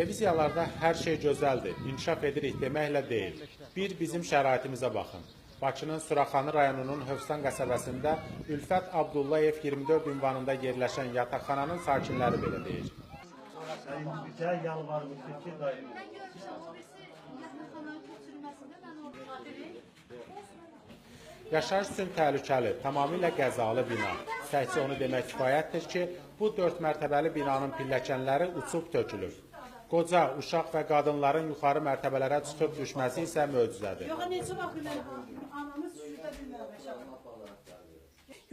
Televiziyalarda hər şey gözəldir, inkişaf edirik deməklə deyil. Bizim şəraitimizə baxın. Bakının Suraxanı rayonunun Hövsan qəsəbəsində Ülfət Abdullayev 24 ünvanında yerləşən yataqxananın sakinləri belə deyir. Yaşayış üçün təhlükəli, tamamilə qəzalı bina. Təkcə onu demək kifayətdir ki, bu 4 mərtəbəli binanın pilləkənləri uçub tökülür. Qoca, uşaq və qadınların yuxarı mərtəbələrə çıxıb düşməsi isə möcüzədir.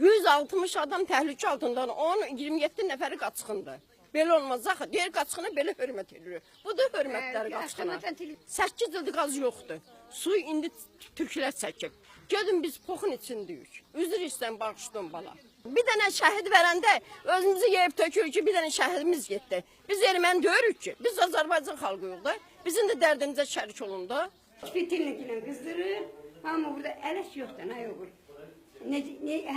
160 adam təhlükə altından 10-27 nəfəri qaçqındır. Belə olmaz axı. Deyir qaçqına belə hörmət edilir. Bu da hörmətləri qaçqına. 8 ildir qaz yoxdur. Su indi türklər çəkib. Gedin biz poxun içindəyik. Üzr istəyən bağışlayın bala. Bir dənə şəhid verəndə özümüzü yeyib tökürük ki, bir dənə şəhidimiz getdi. Biz erməni deyirik ki, biz Azərbaycan xalqıyıq da. Bizim də dərdimizə şərik olun da. Fitilliklə qızdırır, amma burada ələş yoxdur, nə yoxdur.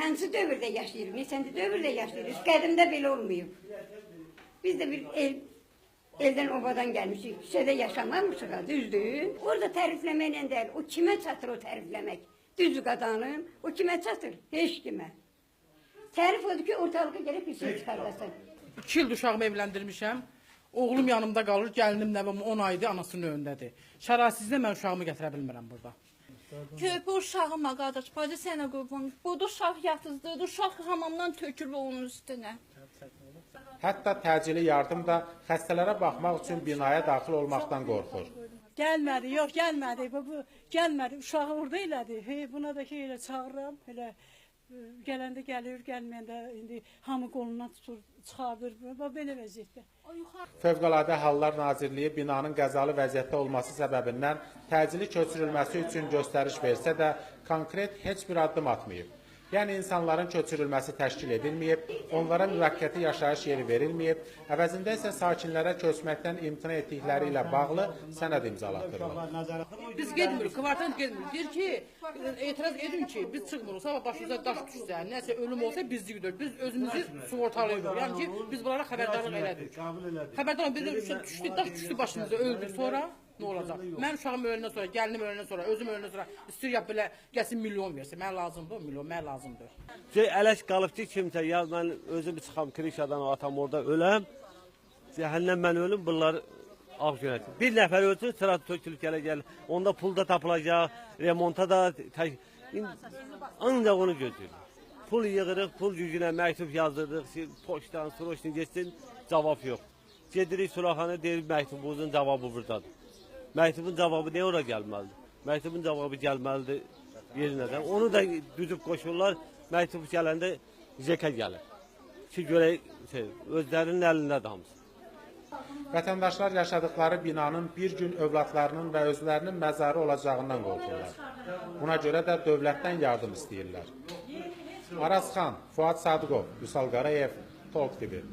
Hansı dövrdə yaşayırıq, neçənci dövrdə yaşayırıq, qədimdə belə olmayıb. Biz də bir eldən obadan gəlmişik, küçədə yaşamamışıq, düzdür. Orada tərifləməklə deyil, o kimə çatır o tərifləmək? Düzdür qadanım, o kimə çatır? Heç kimə. Tərif odur ki, ortalığa gəlib bir şey çıxarlasın. 2 il uşağımı evləndirmişəm. Oğlum yanımda qalır, gəlinim nəvəm 10 aydır, anasının önündədir. Şərasizdə mən uşağımı gətirə bilmirəm burada. Körpə uşağıma qardaş, bacı sənə qurban. Burada uşaq yatızdırdı, uşaq hamamdan tökülür onun üstünə. Hətta təcili yardım da xəstələrə baxmaq üçün binaya daxil olmaqdan qorxur. Gəlmədi, yox gəlmədi, bu gəlmədi, uşağı orada elədi. Buna da ki, elə çağırıram, elə gələndə gəlir, gəlməyəndə indi hamı qolundan tutur, çıxardır, belə vəziyyətdə. Fövqəladə Hallar Nazirliyi binanın qəzalı vəziyyətdə olması səbəbindən təcili köçürülməsi üçün göstəriş versə də konkret heç bir addım atmayıb. Yəni insanların köçürülməsi təşkil edilməyib, onlara müvəqqəti yaşayış yeri verilməyib, əvəzində isə sakinlərə köçməkdən imtina etdikləri ilə bağlı sənəd imzalatdırılır. Biz getmirik, kvartal getmirik. Deyir ki, etiraz edin ki, biz çıxmırıq, sabah başımıza daş düşsə, nəsə ölüm olsa bizlik deyil. Biz özümüzü sığortalayırıq. Yəni ki, biz bunlara xəbərdarlıq elədik. Xəbərdarlıq bizim daş düşdü başımıza, öldük sonra. Nə olacaq? Mən uşağım öləndən sonra, gəlinim öləndən sonra, özüm öləndən sonra istəyir belə gəlsin milyon versin. Mənə lazımdır, o milyon mənə lazımdır. Ələş qalıb ki, kimsə, ya mən özüm çıxam Kirişadan, atam orada öləm, cəhənnəm mən ölüm, bunlar ağ yönətir. Bir nəfər ölsün, sıra tökülüb gələ. Onda pul da tapılacaq, remonta da, ancaq onu gözləyir. Pul yığırıq, pul gücünə məktub yazdırırıq, poçtan, sroçdan geçsin, cavab yox. Gedirik Suraxanı, deyir məktubunuzun cavabı buradadır. Məktubun cavabı niyə ora gəlməlidir? Məktubun cavabı gəlməlidir yerinədən. Onu da düzüb qoşurlar, məktub gələndə zəkə gəlir. Ki, görək, özlərinin əlindədir hamısı. Vətəndaşlar yaşadıkları binanın bir gün övladlarının və özlərinin məzarı olacağından qorxurlar. Buna görə də dövlətdən yardım istəyirlər. Arazxan, Fuad Sadıqov, Vüsal Qarayev, Talk TV.